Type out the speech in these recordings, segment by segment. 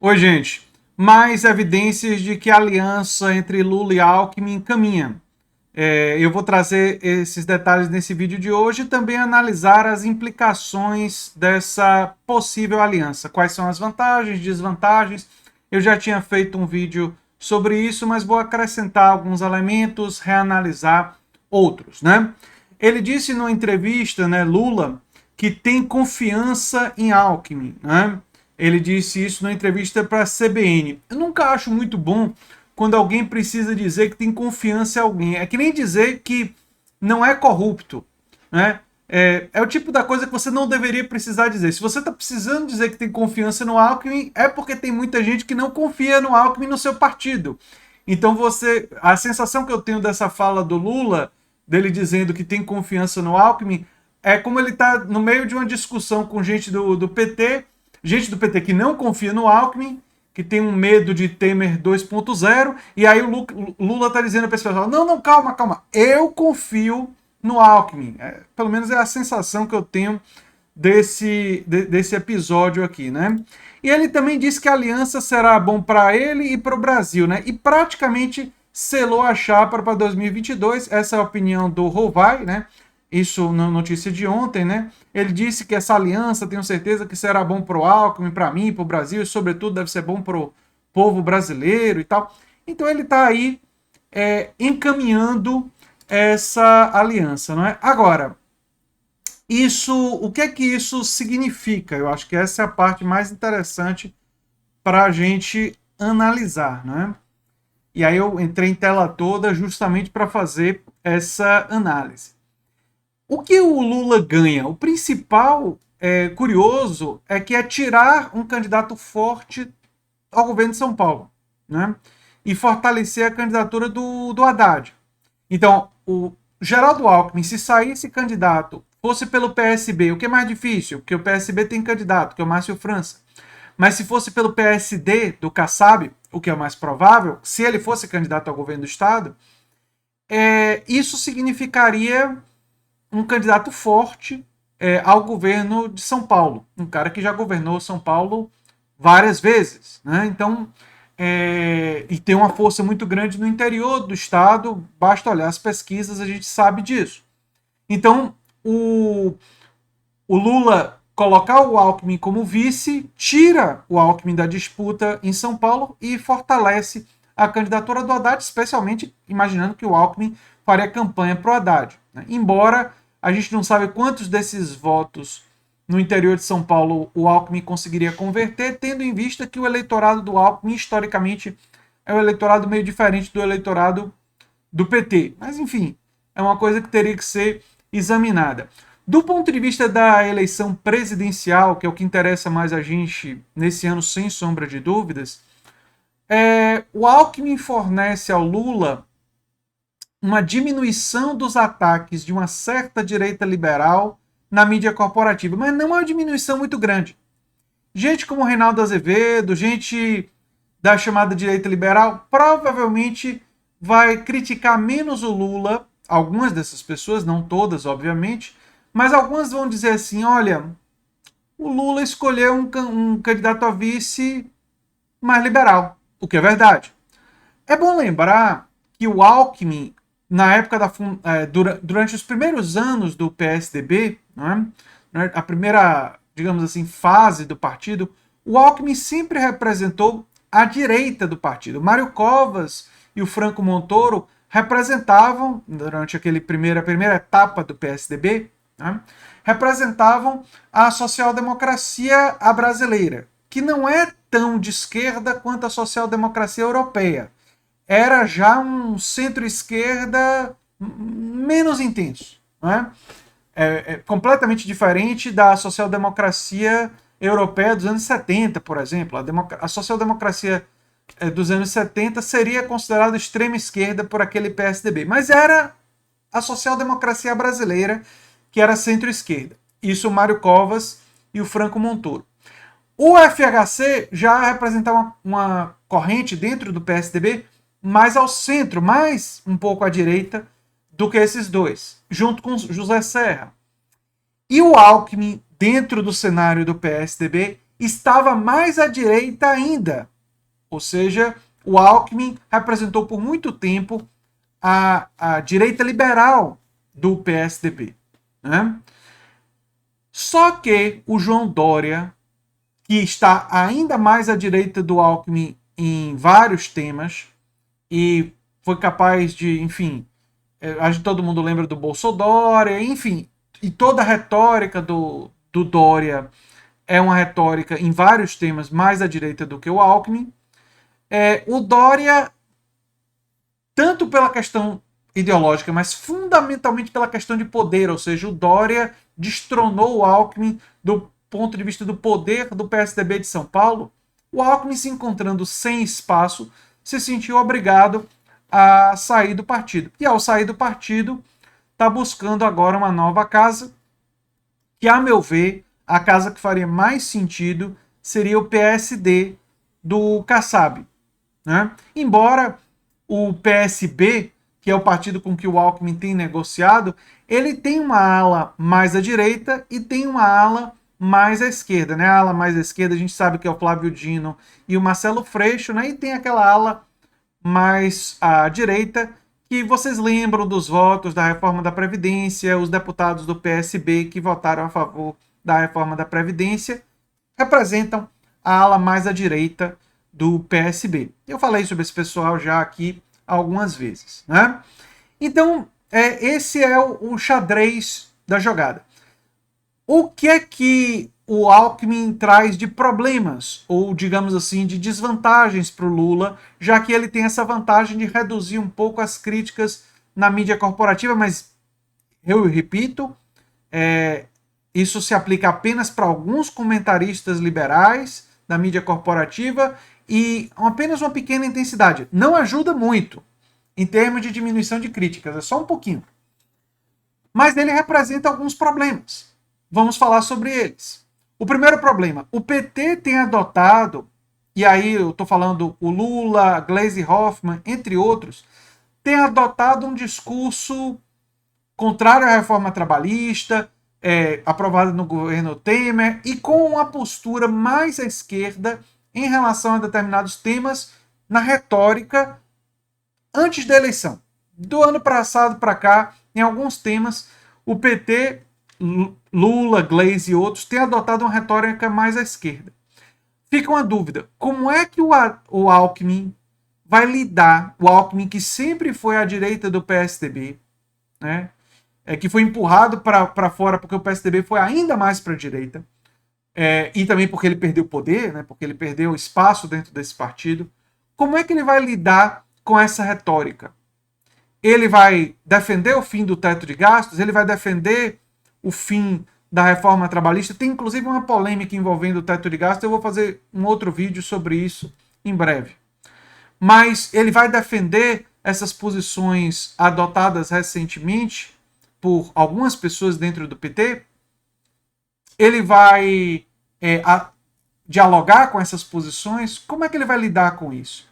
Oi, gente. Mais evidências de que a aliança entre Lula e Alckmin caminha. Eu vou trazer esses detalhes nesse vídeo de hoje e também analisar as implicações dessa possível aliança. Quais são as vantagens, desvantagens. Eu já tinha feito um vídeo sobre isso, mas vou acrescentar alguns elementos, reanalisar outros, né? Ele disse numa entrevista, né, Lula, que tem confiança em Alckmin, né? Ele disse isso numa entrevista para a CBN. Eu nunca acho muito bom quando alguém precisa dizer que tem confiança em alguém. É que nem dizer que não é corrupto, né? É o tipo da coisa que você não deveria precisar dizer. Se você está precisando dizer que tem confiança no Alckmin, é porque tem muita gente que não confia no Alckmin no seu partido. Então a sensação que eu tenho dessa fala do Lula, dele dizendo que tem confiança no Alckmin, é como ele está no meio de uma discussão com do PT, gente do PT que não confia no Alckmin, que tem um medo de Temer 2.0, e aí o Lula está dizendo para esse pessoal, não, não, calma, calma, eu confio no Alckmin. Pelo menos é a sensação que eu tenho desse episódio aqui, né? E ele também disse que a aliança será bom para ele e para o Brasil, né? E praticamente selou a chapa para 2022. Essa é a opinião do Rovai, né? Isso na notícia de ontem, né? Ele disse que essa aliança, tenho certeza que será bom para o Alckmin, para mim, para o Brasil, e sobretudo deve ser bom para o povo brasileiro e tal. Então ele está aí encaminhando essa aliança, não é? Agora, o que é que isso significa? Eu acho que essa é a parte mais interessante para a gente analisar, né? E aí eu entrei em tela toda justamente para fazer essa análise. O que o Lula ganha? O principal curioso é que é tirar um candidato forte ao governo de São Paulo, né? E fortalecer a candidatura do Haddad. Então, o Geraldo Alckmin, se saísse candidato, fosse pelo PSB, o que é mais difícil? Porque o PSB tem candidato, que é o Márcio França. Mas se fosse pelo PSD, do Kassab, o que é o mais provável, se ele fosse candidato ao governo do Estado, isso significaria um candidato forte ao governo de São Paulo. Um cara que já governou São Paulo várias vezes. Né? Então, e tem uma força muito grande no interior do estado, basta olhar as pesquisas, a gente sabe disso. Então, o Lula colocar o Alckmin como vice, tira o Alckmin da disputa em São Paulo e fortalece a candidatura do Haddad, especialmente imaginando que o Alckmin faria campanha para o Haddad. Né? Embora a gente não sabe quantos desses votos no interior de São Paulo o Alckmin conseguiria converter, tendo em vista que o eleitorado do Alckmin, historicamente, é um eleitorado meio diferente do eleitorado do PT. Mas, enfim, é uma coisa que teria que ser examinada. Do ponto de vista da eleição presidencial, que é o que interessa mais a gente nesse ano, sem sombra de dúvidas, o Alckmin fornece ao Lula uma diminuição dos ataques de uma certa direita liberal na mídia corporativa, mas não é uma diminuição muito grande. Gente como Reinaldo Azevedo, gente da chamada direita liberal, provavelmente vai criticar menos o Lula, algumas dessas pessoas, não todas, obviamente, mas algumas vão dizer assim: olha, o Lula escolheu um candidato a vice mais liberal, o que é verdade. É bom lembrar que o Alckmin, na época durante os primeiros anos do PSDB, a primeira, digamos assim, fase do partido, o Alckmin sempre representou a direita do partido. Mário Covas e o Franco Montoro representavam, durante a primeira etapa do PSDB, né, representavam a social-democracia brasileira, que não é tão de esquerda quanto a social-democracia europeia. Era já um centro-esquerda menos intenso. Né? Completamente diferente da social-democracia europeia dos anos 70, por exemplo. A social-democracia dos anos 70 seria considerada extrema esquerda por aquele PSDB, mas era a social-democracia brasileira que era centro-esquerda. Isso o Mário Covas e o Franco Montoro. O FHC já representava uma corrente dentro do PSDB mais ao centro, mais um pouco à direita do que esses dois, junto com José Serra. E o Alckmin, dentro do cenário do PSDB, estava mais à direita ainda. Ou seja, o Alckmin representou por muito tempo a direita liberal do PSDB. Né? Só que o João Dória, que está ainda mais à direita do Alckmin em vários temas, e foi capaz de, enfim, acho que todo mundo lembra do Bolsonaro, enfim, e toda a retórica do Dória é uma retórica em vários temas mais à direita do que o Alckmin. O Dória, tanto pela questão ideológica, mas fundamentalmente pela questão de poder, ou seja, o Dória destronou o Alckmin do ponto de vista do poder do PSDB de São Paulo. O Alckmin, se encontrando sem espaço, se sentiu obrigado a sair do partido. E ao sair do partido, está buscando agora uma nova casa, que, a meu ver, a casa que faria mais sentido seria o PSD do Kassab. Né? Embora o PSB, que é o partido com que o Alckmin tem negociado, ele tem uma ala mais à direita e tem uma ala mais à esquerda. Né? A ala mais à esquerda a gente sabe que é o Flávio Dino e o Marcelo Freixo, né? E tem aquela ala mais à direita, que vocês lembram dos votos da reforma da Previdência, os deputados do PSB que votaram a favor da reforma da Previdência, representam a ala mais à direita do PSB. Eu falei sobre esse pessoal já aqui algumas vezes. Né? Então, esse é o xadrez da jogada. O que é que o Alckmin traz de problemas, ou digamos assim, de desvantagens para o Lula, já que ele tem essa vantagem de reduzir um pouco as críticas na mídia corporativa, mas eu repito, isso se aplica apenas para alguns comentaristas liberais da mídia corporativa e apenas uma pequena intensidade. Não ajuda muito em termos de diminuição de críticas, é só um pouquinho. Mas ele representa alguns problemas. Vamos falar sobre eles. O primeiro problema, o PT tem adotado, e aí eu estou falando o Lula, Gleisi Hoffmann, entre outros, tem adotado um discurso contrário à reforma trabalhista, aprovada no governo Temer, e com uma postura mais à esquerda em relação a determinados temas na retórica antes da eleição. Do ano passado para cá, em alguns temas, o PT, Lula, Gleisi e outros têm adotado uma retórica mais à esquerda. Fica uma dúvida, como é que o Alckmin vai lidar, o Alckmin que sempre foi à direita do PSDB, né, que foi empurrado para fora porque o PSDB foi ainda mais para a direita, e também porque ele perdeu poder, né, porque ele perdeu espaço dentro desse partido. Como é que ele vai lidar com essa retórica? Ele vai defender o fim do teto de gastos? Ele vai defender o fim da reforma trabalhista? Tem inclusive uma polêmica envolvendo o teto de gastos. Eu vou fazer um outro vídeo sobre isso em breve. Mas ele vai defender essas posições adotadas recentemente por algumas pessoas dentro do PT? Ele vai dialogar com essas posições? Como é que ele vai lidar com isso?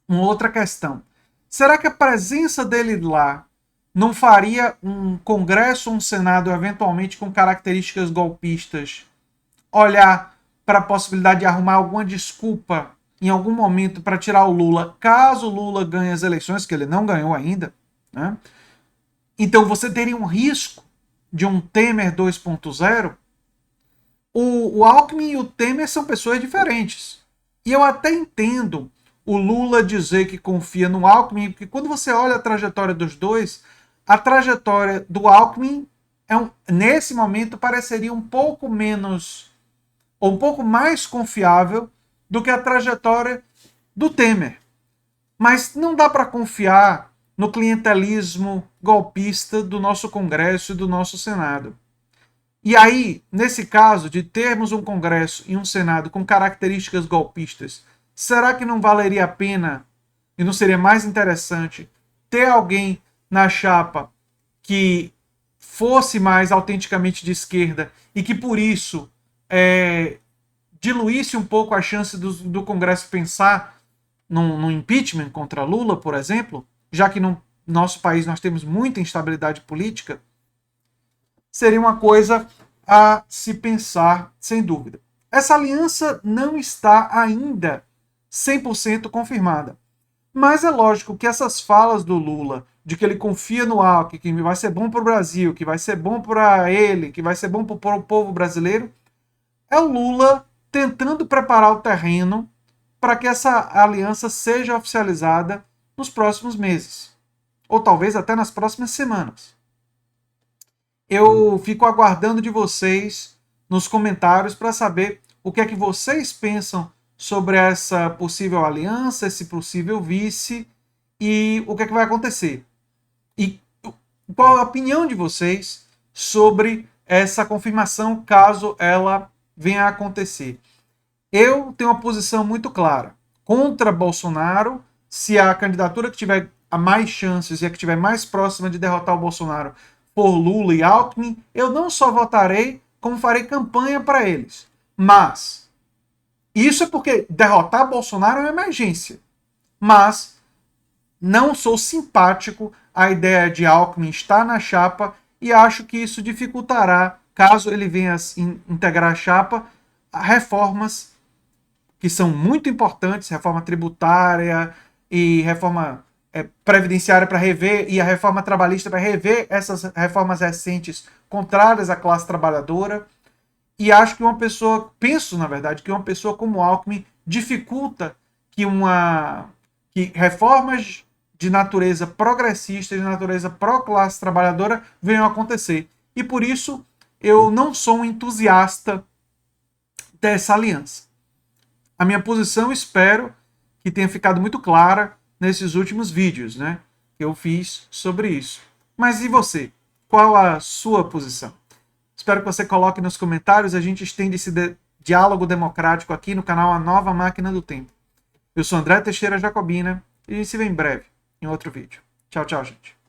Uma outra questão. Será que a presença dele lá não faria um Congresso, um Senado, eventualmente com características golpistas, olhar para a possibilidade de arrumar alguma desculpa em algum momento para tirar o Lula, caso o Lula ganhe as eleições, que ele não ganhou ainda? Né? Então você teria um risco de um Temer 2.0? O Alckmin e o Temer são pessoas diferentes. E eu até entendo o Lula dizer que confia no Alckmin, porque quando você olha a trajetória dos dois, a trajetória do Alckmin nesse momento pareceria um pouco menos, ou um pouco mais confiável do que a trajetória do Temer. Mas não dá para confiar no clientelismo golpista do nosso Congresso e do nosso Senado. E aí, nesse caso de termos um Congresso e um Senado com características golpistas, será que não valeria a pena e não seria mais interessante ter alguém na chapa que fosse mais autenticamente de esquerda e que por isso diluísse um pouco a chance do Congresso pensar num impeachment contra Lula, por exemplo, já que no nosso país nós temos muita instabilidade política? Seria uma coisa a se pensar, sem dúvida. Essa aliança não está ainda 100% confirmada. Mas é lógico que essas falas do Lula, de que ele confia no Alckmin, que vai ser bom para o Brasil, que vai ser bom para ele, que vai ser bom para o povo brasileiro, é o Lula tentando preparar o terreno para que essa aliança seja oficializada nos próximos meses, ou talvez até nas próximas semanas. Eu fico aguardando de vocês nos comentários para saber o que é que vocês pensam sobre essa possível aliança, esse possível vice e o que é que vai acontecer. E qual a opinião de vocês sobre essa confirmação caso ela venha a acontecer. Eu tenho uma posição muito clara contra Bolsonaro. Se a candidatura que tiver a mais chances e a que estiver mais próxima de derrotar o Bolsonaro for Lula e Alckmin, eu não só votarei, como farei campanha para eles. Mas isso é porque derrotar Bolsonaro é uma emergência. Mas não sou simpático à ideia de Alckmin estar na chapa e acho que isso dificultará, caso ele venha a integrar a chapa, reformas que são muito importantes, reforma tributária e reforma previdenciária para rever, e a reforma trabalhista para rever essas reformas recentes contrárias à classe trabalhadora. E acho que penso na verdade, que uma pessoa como Alckmin dificulta que reformas de natureza progressista, de natureza pró-classe trabalhadora venham a acontecer. E por isso eu não sou um entusiasta dessa aliança. A minha posição, espero que tenha ficado muito clara nesses últimos vídeos, né, que eu fiz sobre isso. Mas e você? Qual a sua posição? Espero que você coloque nos comentários, a gente estende esse diálogo democrático aqui no canal A Nova Máquina do Tempo. Eu sou André Teixeira Jacobina e a gente se vê em breve em outro vídeo. Tchau, tchau, gente.